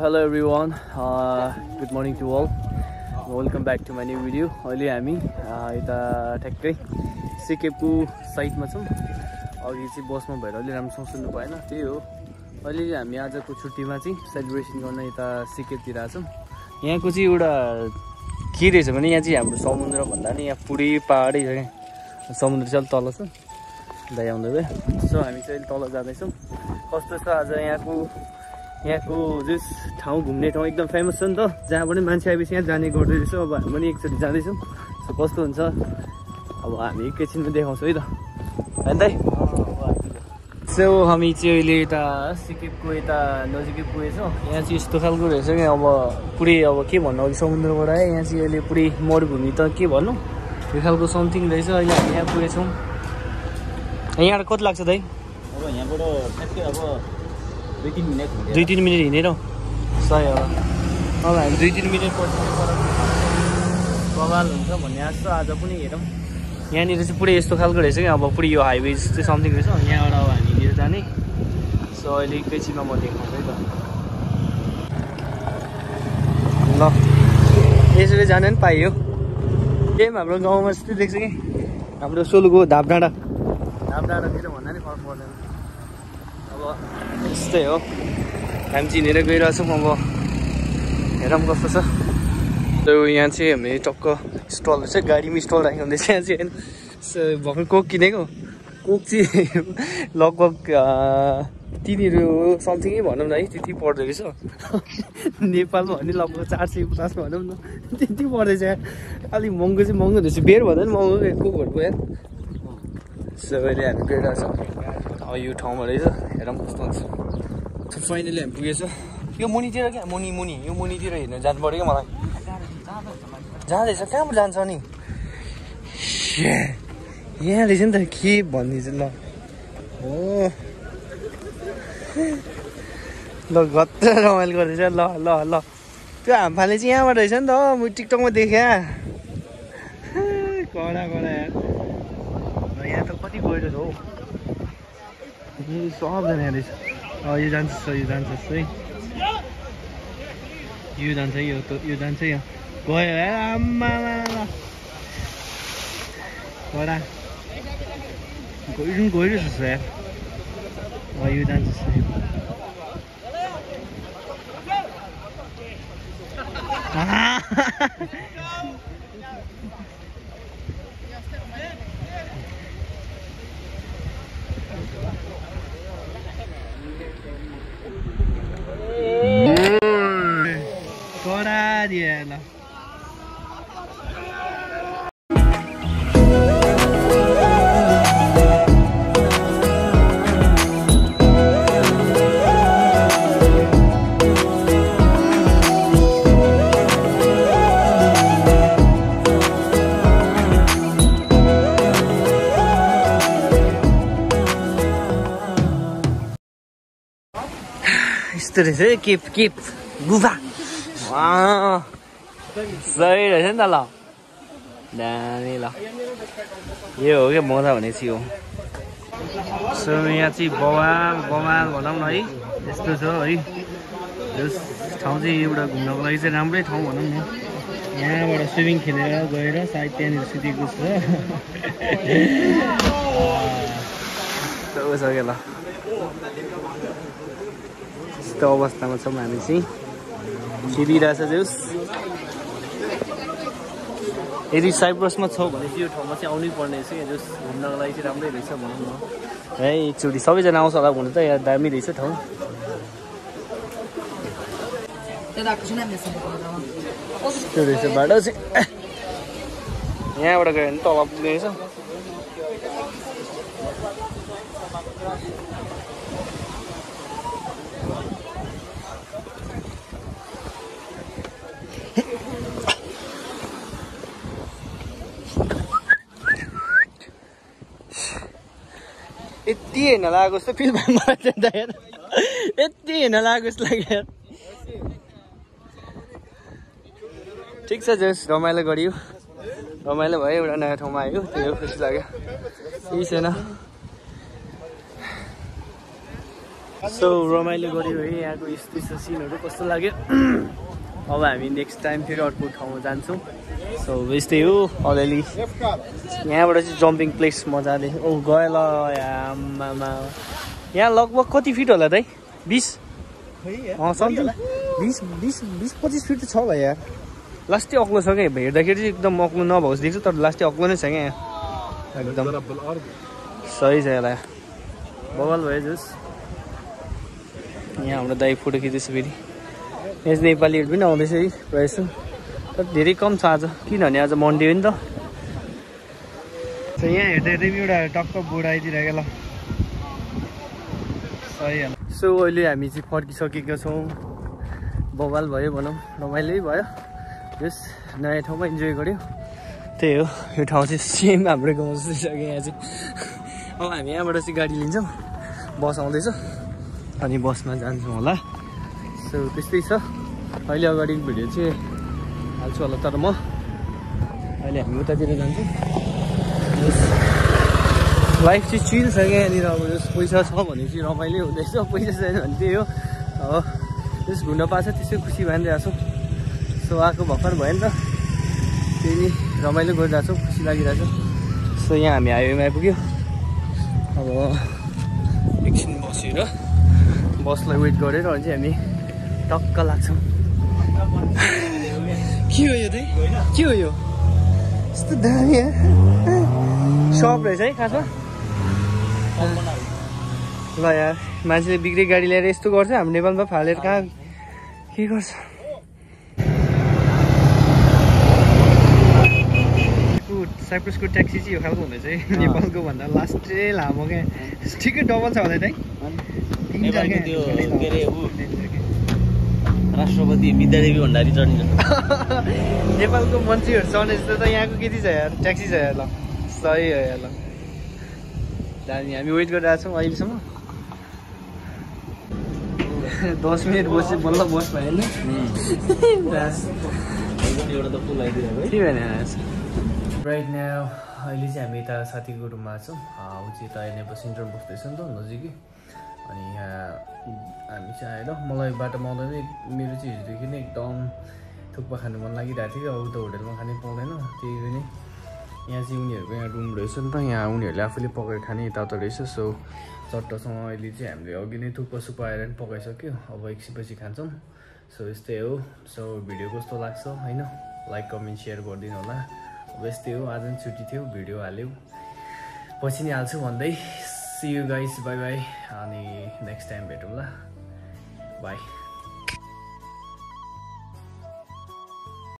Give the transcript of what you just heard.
hello everyone. Good morning to all. Welcome back to my new video. अहिले हामी यता ठ्याक्कै सिकेपको साइडमा छौं. अघि चाहिँ बसमा भएर अलि राम्रोसँग सुन्नु भएन. त्यही हो. अहिले हामी आजको छुट्टीमा चाहिँ सेलिब्रेसन गर्न यता सिकेपतिर आछौं. यहाँको चाहिँ एउटा के रहेछ भने यहाँ चाहिँ हाम्रो समुद्र भन्दा नि यहाँ पुरै पहाडै छ के. समुद्र चाहिँ तल छ. दाइ आउँदै भयो. सो हामी चाहिँ तल जाँदैछौँ. कस्तो छ आज यहाँको जस ठाउँ घुम्ने ठाउँ एकदम फेमस छ नि त. जहाँ पनि मान्छे आएपछि यहाँ जाने गर्दै रहेछ. अब हामी पनि एकचोटि जाँदैछौँ. सो कस्तो हुन्छ अब हामी एकैछिनमा देखाउँछौँ है त. हैन दाइ. सो हामी चाहिँ अहिले यता सिकेपको यता नजिकै पुगेछौँ. यहाँ चाहिँ यस्तो खालको रहेछ क्या. अब पुरै अब के भन्नु अघि समुद्रबाट आयो. यहाँ चाहिँ अहिले पुरै मरुभूमि त के भन्नु यो खालको समथिङ रहेछ. अहिले हामी यहाँ पुगेछौँ. यहाँबाट कति लाग्छ दाइ? अब यहाँबाट ठ्याक्कै अब 2-3 मिनट हिँडेर सही हो. अब हामी 2-3 मिनट पछि बवाल हुन्छ भन्ने आश छ. आज पनि हेरौँ. यहाँनिर चाहिँ पुरै यस्तो खालको रहेछ क्या. अब पुरै यो हाइवे जस्तै समथिङ रहेछ. यहाँबाट अब हामी हिँडेर जाने. सो अहिले एकैछिनमा म देखाउँछु है त. ल यसरी जान पनि पाइयो. सेम हाम्रो गाउँमा जस्तै देख्छ कि हाम्रो सोलुको धापडाँडा धापडाँडातिर भन्दा नि फरक पर्दैन. अब यस्तै हो. हामी चिनेर गइरहेछौँ. अब हेरौँ कस्तो छ. यहाँ चाहिँ हामी टक्क स्टल रहेछ. गाडीमा स्टल राखेको हुँदैछ यहाँ चाहिँ होइन. भर्खर कोक किनेको. कोक चाहिँ लगभग 3 समथिङै भनौँ न है. त्यति पर्दो रहेछ. नेपालमा भने लगभग 450 भनौँ न. त्यति पर्दैछ. अलिक महँगो चाहिँ महँगो रहेछ. बेर भन्दा पनि महँगो कोकहरूको यार. सो अहिले हामी गइरहेछौँ. अब यो ठाउँमा रहेछ. हेरौँ कस्तो हुन्छ. फाइनली हामी पुगेछ. यो मुनितिर क्या. मुनि यो मुनितिर हिँड्नु जानु पऱ्यो क्या मलाई. जाँदैछ. कहाँबाट जान्छ नि? यहाँ रहेछ नि त. के भनिदिन्छ ल. हो ल गत्त रमाइलो गर्दैछ. ल ल ल त्यो हामफाले चाहिँ यहाँबाट रहेछ नि त. म टिकटकमा देखेँ. कडा यार. यहाँ त कति गहिरो छ हौ. सबजना यहाँ रहेछ. यो जान्छ यो जान्छ है. यो जान्छ यो जान्छ यो गयो आम्मा कडा गहिरो छ यार. यो जान्छ कडा दिए ल. यस्तो रहेछ केप गुफा. सही रहेछ नि त. ल दामी. ल यो हो क्या मजा भनेपछि हो. सो यहाँ चाहिँ बवाल भनौँ न है. यस्तो छ है. यस ठाउँ चाहिँ एउटा घुम्नको लागि चाहिँ राम्रै ठाउँ भनौँ न. यहाँबाट स्विमिङ खेलेर गएर सायद त्यहाँनिर सुतेको छ. यस्तो छ क्या. ल यस्तो अवस्थामा छौँ हामी चाहिँ. खेलिरहेछ जोस्. यदि साइप्रसमा छौ भने चाहिँ यो ठाउँमा चाहिँ आउनै पर्ने रहेछ क्या. जोस् घुम्नको लागि चाहिँ राम्रै रहेछ भनौँ न है. एकचोटि सबैजना आउँछ होला भन्नु त. यहाँ दामी रहेछ ठाउँ. यस्तो रहेछ बाटो चाहिँ. यहाँबाट गयो भने तल पुग्ने रहेछ. यति हेर्न लागेको जस्तो फिल भयो मलाई चाहिँ त यार. यति हेर्न लागेको जस्तो लाग्यो. ठिक छ जस रमाइलो गरियो. रमाइलो भयो. एउटा नयाँ ठाउँमा आयो. त्यही हो खुसी लाग्यो. केही छैन. सो रमाइलो गऱ्यो है यहाँको यस्तो यस्तो सिनहरू कस्तो लाग्यो अब हामी नेक्स्ट टाइम फेरि अर्को ठाउँमा जान्छौँ सो यस्तै हो अलिअलि यहाँबाट चाहिँ जम्पिङ प्लेस मजाले ओ गयो ल आमामा यहाँ लगभग कति फिट होला त 20 समथिङ 20-25 फिट त छ होला यहाँ लास्टै अग्लो छ क्या हेर्दाखेरि चाहिँ एकदम अग्लो नभएको जस्तो देख्छ तर लास्टै अग्लो नै छ क्या यहाँ एकदम सही छ यसलाई बवाल भयो जस यहाँ हाम्रो दाइ फोटो खिच्दैछ फेरि यहाँ नेपालीहरू पनि आउँदैछ है प्रायः जस्तो तर धेरै कम छ आज किनभने आज मन्डे हो नि त यहाँ हेर्दा हेर्दै एउटा टक्क बोर्ड आइदिइरहेको ल सही होला सो अहिले हामी चाहिँ फर्किसकेका छौँ बवाल भयो भनौँ रमाइलै भयो जस नयाँ ठाउँमा इन्जोय गऱ्यो त्यही हो यो ठाउँ चाहिँ सेम हाम्रो गाउँ जस्तै छ यहाँ चाहिँ अब हामी यहाँबाट चाहिँ गाडी लिन्छौँ बस आउँदैछ अनि बसमा जान्छौँ होला सो त्यस्तै छ अहिले अगाडिको भिडियो चाहिँ हाल्छु होला तर म अहिले हामी उतातिर जान्छौँ लाइफ चाहिँ चिल छ क्या यहाँनिर अब जस पैसा छ भने चाहिँ रमाइलो हुँदैछ पैसा छैन भने त्यही हो अब जस घुम्न पाएको छ त्यसै खुसी भइरहेको छौँ सो आएको भर्खर भयो नि त त्यही नि रमाइलो गरिरहेको छौँ खुसी लागिरहेको छ सो यहाँ हामी हाइवेमा आइपुग्यो अब एकछिन बसेर बसलाई वेट गरेर अनि चाहिँ हामी टक्क लाग्छौँ के हो यो चाहिँ के हो यो यस्तो दामी सप रहेछ है खासमा ल यार मान्छेले बिग्रेको गाडी ल्याएर यस्तो गर्छ हाम्रो नेपालमा फालेर कहाँ के गर्छ साइप्रसको ट्याक्सी चाहिँ यो खालको हुँदैछ है नेपालको भन्दा लास्टै लामो क्या ठिकै डबल छ होला है राष्ट्रपति विद्यादेवी भण्डारी चढ्ने नेपालको मन्त्रीहरू चढ्ने जस्तो त यहाँको केटी छ यार ट्याक्सी छ यार ल सही हो यार ल जाने हामी वेट गरिरहेको छौँ अहिलेसम्म 10 मिनट बसेँ बल्ल बस भयो नि के भने राइट नाउ अहिले चाहिँ हामी यता साथीको रुममा छौँ ऊ चाहिँ यता नेपाल सेन्टरमा बस्दैछ नि त नजिकै अनि यहाँ हामी चाहिँ आएर मलाई बाटोमा आउँदा मेरो चाहिँ हिजोदेखि नै एकदम थुक्पा खानु मन लागिरहेको थियो कि अब त होटेलमा खानै पाउँदैन त्यही पनि यहाँ चाहिँ उनीहरूको यहाँ रुम रहेछ नि त यहाँ उनीहरूले आफूले पकाएर खाने यताउता रहेछ सो चट्टसँग अहिले चाहिँ हामीले अघि नै थुक्पा सुक्पा आएर पनि पकाइसक्यो अब एकछिनपछि खान्छौँ सो यस्तै हो सो भिडियो कस्तो लाग्छ होइन लाइक कमेन्ट सेयर गरिदिनु होला अब यस्तै हो आज पनि छुट्टी थियो भिडियो हाल्यो पछि नै हाल्छु भन्दै see you guys bye bye अनि नेक्स्ट टाइम भेटौँ ल बाई